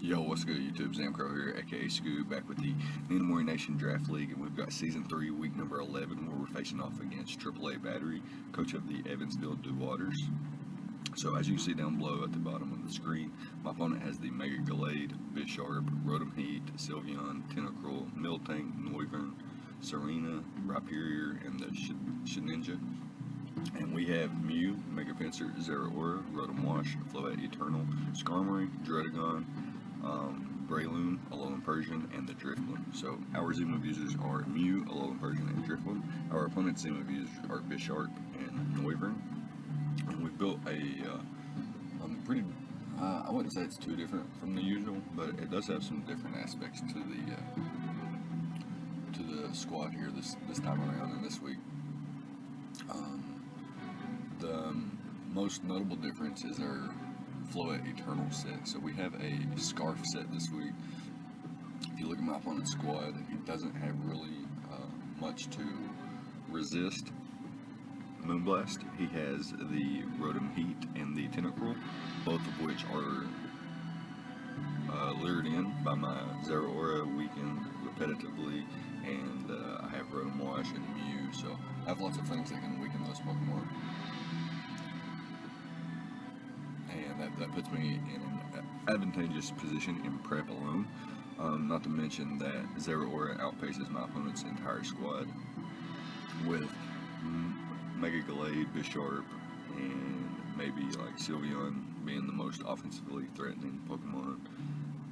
Yo, what's good, YouTube? ZAMCRO here, aka Scoo, back with the NNDL Nation Draft League, and we've got Season 3, Week number 11, where we're facing off against AAA Battery, coach of the Evansville Dewotters. So, as you can see down below at the bottom of the screen, my opponent has the Mega Glade, Bisharp, Rotom Heat, Sylveon, Tentacruel, Miltank, Noivern, Serena, Rhyperior, and the Shedinja. And we have Mew, Mega Pinsir, Zeraora, Rotom Wash, Floette Eternal, Skarmory, Dredagon, Breloom, Alolan Persian, and the Drifloon. So our Zemo users are Mew, Alolan Persian, and Drifloon. Our opponent's Zemo users are Bisharp and Noivern. And we've built a pretty, I wouldn't say it's too different from the usual, but it does have some different aspects to the squad here this time around and this week. The most notable difference is our Floette Eternal set. So we have a Scarf set this week. If you look at my opponent's squad, he doesn't have really much to resist Moonblast. He has the Rotom Heat and the Tentacruel, both of which are lured in by my Zeraora weakened repetitively, and I have Rotom Wash and Mew, so I have lots of things that can weaken those Pokemon. And that puts me in an advantageous position in prep alone. Not to mention that Zeraora outpaces my opponent's entire squad with Mega Glade, Bisharp, and maybe like Sylveon being the most offensively threatening Pokemon,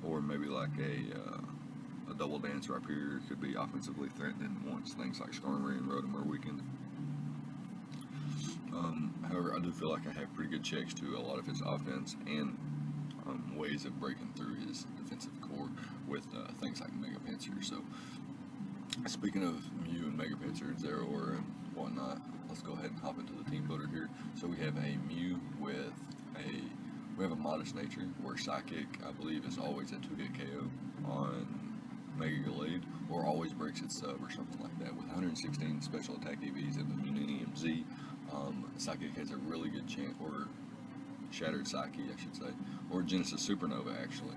or maybe like a Double Dance Rhyperior could be offensively threatening once things like Skarmory and Rotom are weakened. However, I do feel like I have pretty good checks to a lot of his offense and ways of breaking through his defensive core with things like Mega Pinsir. So, speaking of Mew and Mega Pinsir, Zeraora and whatnot, let's go ahead and hop into the team builder here. So we have a Mew with we have a Modest Nature where Psychic, I believe, is always a 2-hit KO on Mega Glade, or always breaks its sub or something like that. With 116 special attack EVs in the Millennium Z, Psychic has a really good chance, or Shattered Psyche, I should say, or Genesis Supernova actually.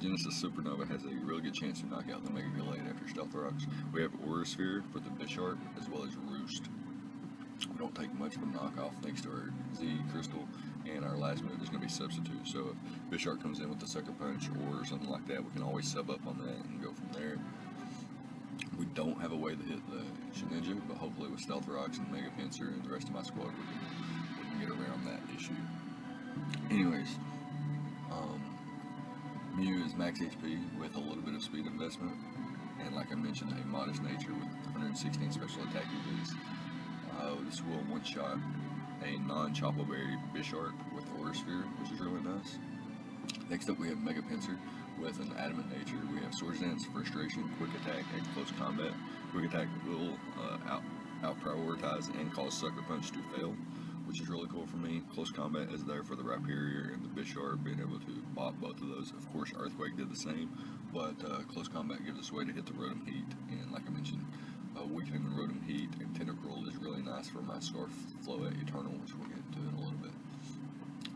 Genesis Supernova has a really good chance to knock out the Mega Glade after Stealth Rocks. We have Aura Sphere for the Bisharp, as well as Roost. We don't take much of a knockoff thanks to our Z Crystal, and our last move is going to be Substitute. So if Bisharp comes in with the Sucker Punch or something like that, we can always sub up on that and go from there. We don't have a way to hit the Shedinja, but hopefully with Stealth Rocks and Mega Pinsir and the rest of my squad, we can get around that issue. Anyways, Mew is max HP with a little bit of speed investment, and like I mentioned, a Modest Nature with 116 special attack EVs. This will one-shot a non-Chople Berry Bisharp with Aura Sphere, which is really nice. Next up, we have Mega Pinsir with an Adamant Nature. We have Swords Dance, Frustration, Quick Attack, at close combat. Quick Attack will out-prioritize and cause Sucker Punch to fail, which is really cool for me. Close Combat is there for the Rhyperior and the Bisharp, being able to bop both of those. Of course, Earthquake did the same, but Close Combat gives us a way to hit the Rotom Heat, and like I mentioned, weakening the Rotom Heat and Tentacruel is really nice for my Scarf Floette Eternal, which we'll get into in a little bit.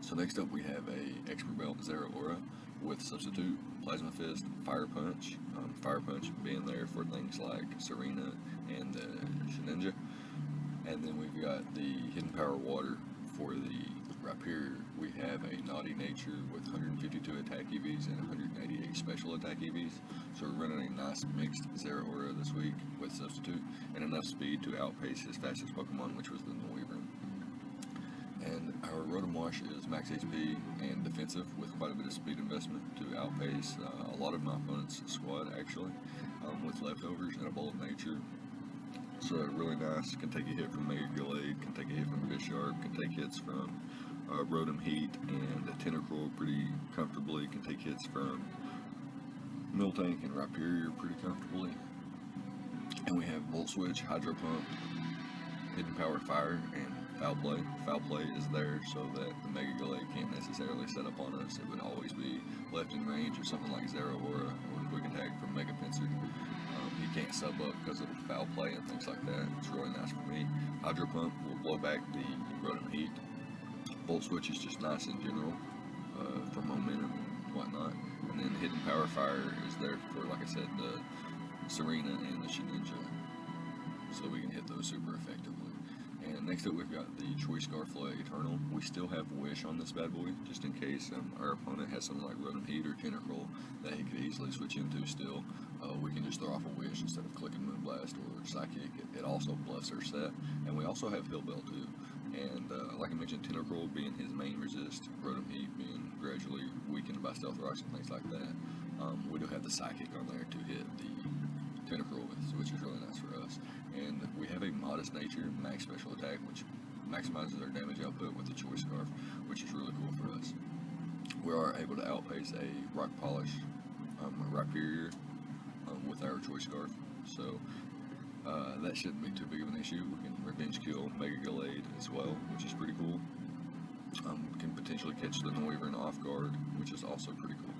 So next up, we have a Expert Belt Zeraora with Substitute, Plasma Fist, Fire Punch. Fire Punch being there for things like Serena and the Shedinja. And then we've got the Hidden Power Water for the Rhyperior. We have a Naughty Nature with 152 attack EVs and 188 special attack EVs. So we're running a nice mixed Zeraora this week with Substitute and enough speed to outpace his fastest Pokemon, which was the Noivern. And our Rotom Wash is max HP and defensive with quite a bit of speed investment to outpace a lot of my opponent's squad actually, with leftovers and a Bolt of Nature. So really nice, can take a hit from Mega Glade, can take a hit from Bisharp, can take hits from Rotom Heat and Tentacruel pretty comfortably, can take hits from Miltank and Rhyperior pretty comfortably. And we have Volt Switch, Hydro Pump, Hidden Power Fire, and Foul Play. Foul Play is there so that the Mega Glade can't necessarily set up on us. It would always be left in range or something like Zeraora or Quick Attack from Mega Pinsir. He can't sub up because of Foul Play and things like that. It's really nice for me. Hydro Pump will blow back the Rotom Heat. Volt Switch is just nice in general for momentum and whatnot. And then the hidden power fire is there for, like I said, the Serena and the Shininja, so we can hit those super effectively. And next up we've got the Choice Scarf Flood Eternal. We still have Wish on this bad boy, just in case our opponent has something like Rotom Heat or Tentacruel that he could easily switch into still. We can just throw off a Wish instead of clicking Moonblast or Psychic. It also bluffs our set. And we also have Hill Bell too. And like I mentioned, Tentacruel being his main resist, Rotom Heat being gradually weakened by Stealth Rocks and things like that. We do have the Psychic on there to hit the Tentacruel with, which is really nice for us. And we have a Modest Nature max special attack, which maximizes our damage output with the Choice Scarf, which is really cool for us. We are able to outpace a Rock Polish Rhyperior with our Choice Scarf, so that shouldn't be too big of an issue. We can Revenge Kill Mega Gallade as well, which is pretty cool. Can potentially catch the Noivern off guard, which is also pretty cool.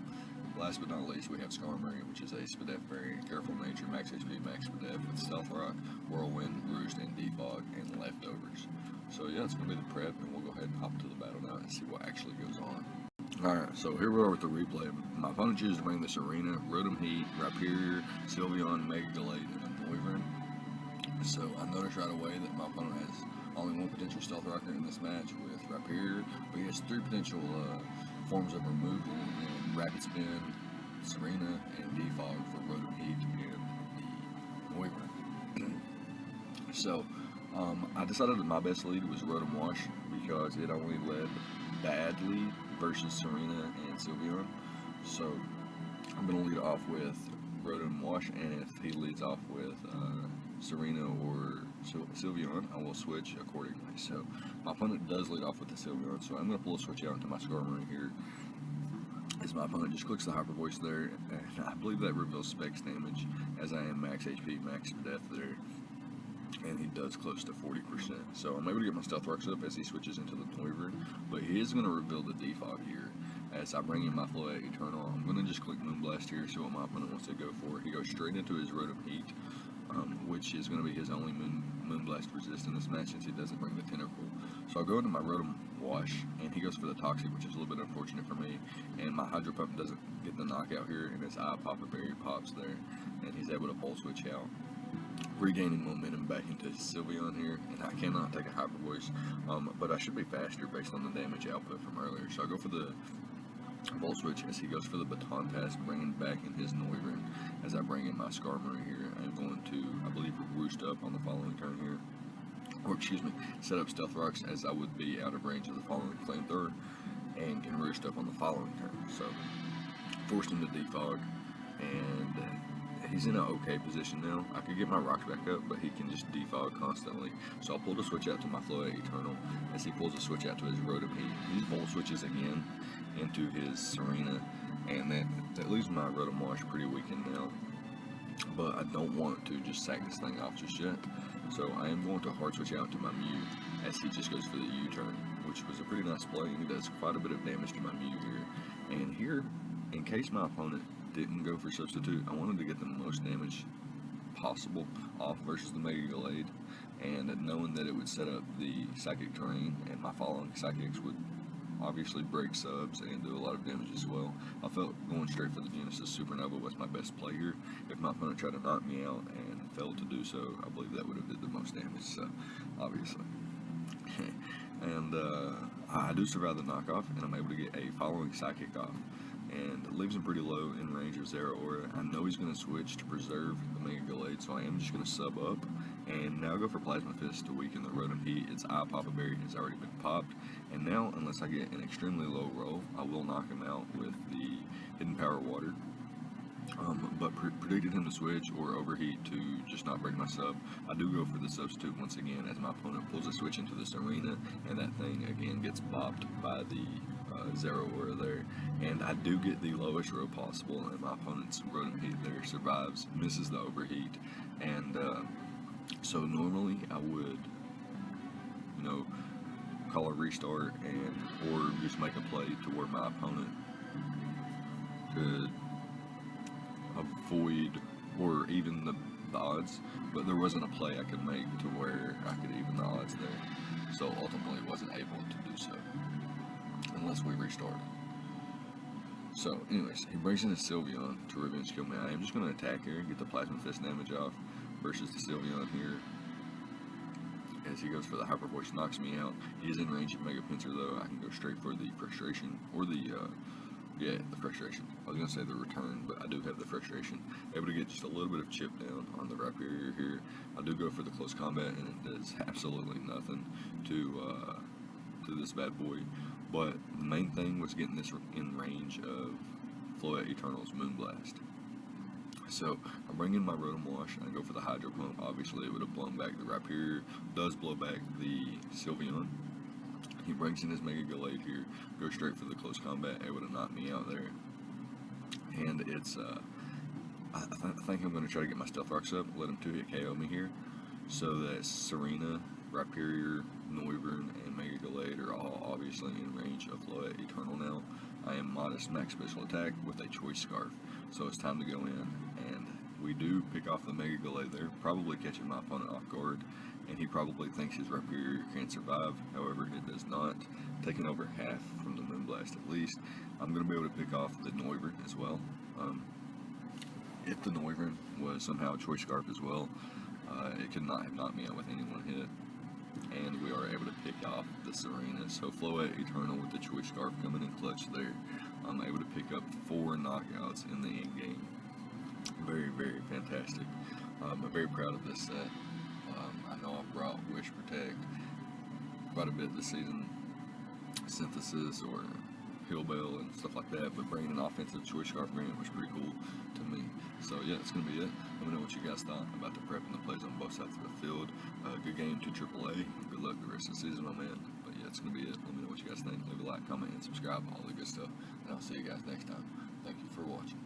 Last but not least, we have Skarmory, which is a Spadef variant, Careful Nature, Max HP, Max Spadef with Stealth Rock, Whirlwind, Roost, and Defog, and Leftovers. So yeah, it's going to be the prep, and we'll go ahead and hop to the battle now and see what actually goes on. Alright, so here we are with the replay. My opponent chooses to bring the Serena, Rotom Heat, Rhyperior, Sylveon, Mega Gallade, and Noivern. So I noticed right away that my opponent has only one potential Stealth Rocker in this match with Rhyperior, but he has three potential forms of removal in Rapid Spin, Serena, and Defog for Rotom Heat and the Noivern. So I decided that my best lead was Rotom Wash because it only led badly versus Serena and Sylveon. So I'm going to lead off with Rotom Wash, and if he leads off with Serena or Sylveon, I will switch accordingly. So my opponent does lead off with the Sylveon, so I'm going to pull a switch out into my Skarmory here. As my opponent just clicks the Hyper Voice there, and I believe that reveals Specs damage, as I am max HP, max Def there, and he does close to 40%. So I'm able to get my Stealth Rocks up as he switches into the Noivern, but he is going to reveal the Defog here. As I bring in my Flood Eternal, I'm going to just click Moonblast here, see what my opponent wants to go for. He goes straight into his Rotom Heat, which is going to be his only Moonblast resist in this match since he doesn't bring the Tentacruel. So I'll go into my Rotom Wash, and he goes for the Toxic, which is a little bit unfortunate for me. And my Hydro Pump doesn't get the knockout here, and his Eye Pop Berry pops there, and he's able to Pulse Switch out, regaining momentum back into Sylveon here. And I cannot take a Hyper Voice, but I should be faster based on the damage output from earlier. So I'll go for the Volt Switch as he goes for the Baton Pass, bringing back in his Noivern. As I bring in my Skarmory here, I'm going to, I believe, Roost up on the following turn here. Or, excuse me, set up Stealth Rocks as I would be out of range of the following Flamethrower, and can Roost up on the following turn. So, forced him to Defog, and he's in an okay position now. I could get my Rocks back up, but he can just Defog constantly. So I'll pull the switch out to my Flood Eternal as he pulls the switch out to his Rotom Heat. He Volt Switches again into his Serena, and that leaves my Rotom Wash pretty weakened now. But I don't want to just sack this thing off just yet. So I am going to Hard Switch out to my Mew as he just goes for the U-turn, which was a pretty nice play, and he does quite a bit of damage to my Mew here. And here, in case my opponent didn't go for Substitute, I wanted to get the most damage possible off versus the Mega Gallade, and knowing that it would set up the Psychic terrain, and my following Psychics would obviously break subs and do a lot of damage as well. I felt going straight for the Genesis Supernova was my best play here. If my opponent tried to knock me out and failed to do so, I believe that would have did the most damage, so obviously. And I do survive the knockoff, and I'm able to get a following Psychic off, and it leaves him pretty low in range of Zeraora. I know he's going to switch to preserve the Mega Gallade, so I am just going to sub up, and now go for Plasma Fist to weaken the Rotom Heat. Its Eye Pop Berry has already been popped, and now, unless I get an extremely low roll, I will knock him out with the Hidden Power Water. But predicted him to switch or overheat to just not break my sub. I do go for the Substitute once again as my opponent pulls a switch into this Arena, and that thing again gets bopped by the Zeraora there. And I do get the lowest row possible, and my opponent's Rotom Heat there survives, misses the overheat. And so normally I would, call a restart or just make a play to where my opponent could avoid or even the odds, but there wasn't a play I could make to where I could even the odds there, so ultimately wasn't able to do so unless we restarted. So, anyways, he brings in a Sylveon to revenge kill me. I am just going to attack here and get the Plasma Fist damage off versus the Sylveon here. As he goes for the Hyper Voice, knocks me out. He is in range of Mega Pinsir though. I can go straight for the Frustration, or the Frustration. I was going to say the Return, but I do have the Frustration. Able to get just a little bit of chip down on the Rhyperior here. I do go for the Close Combat, and it does absolutely nothing to this bad boy. But the main thing was getting this in range of Floette Eternal's Moonblast. So I bring in my Rotom Wash and I go for the Hydro Pump. Obviously it would have blown back the Rhyperior, does blow back the Sylveon. He brings in his Mega Gallade here, goes straight for the Close Combat, able to knock me out there. And it's, I think I'm going to try to get my Stealth Rocks up, let him 2-hit KO me here. So that Serena, Rhyperior, Noivern, and Mega Gallade are all obviously in range of Floette Eternal now. I am modest max special attack with a Choice Scarf. So it's time to go in, and we do pick off the Mega Gallade there, probably catching my opponent off guard, and he probably thinks his Rhyperior can survive. However, it does not, taking over half from the Moonblast at least. I'm going to be able to pick off the Noivern as well. If the Noivern was somehow a Choice Scarf as well, it could not have knocked me out with any one hit. And we are able to pick off the Serena. So Floette Eternal with the Choice Scarf coming in clutch there. I'm able to pick up 4 knockouts in the end game. Very, very fantastic. I'm very proud of this set. I know I've brought Wish Protect quite a bit this season. Synthesis or Heal Bell and stuff like that, but bringing an offensive Choice Scarf variant was pretty cool to me. So yeah, that's going to be it. Let me know what you guys thought about the prep and the plays on both sides of the field. Good game to AAA. Good luck the rest of the season, my man. But yeah, that's going to be it. Let me know what you guys think. Leave a like, comment, and subscribe, all the good stuff. And I'll see you guys next time. Thank you for watching.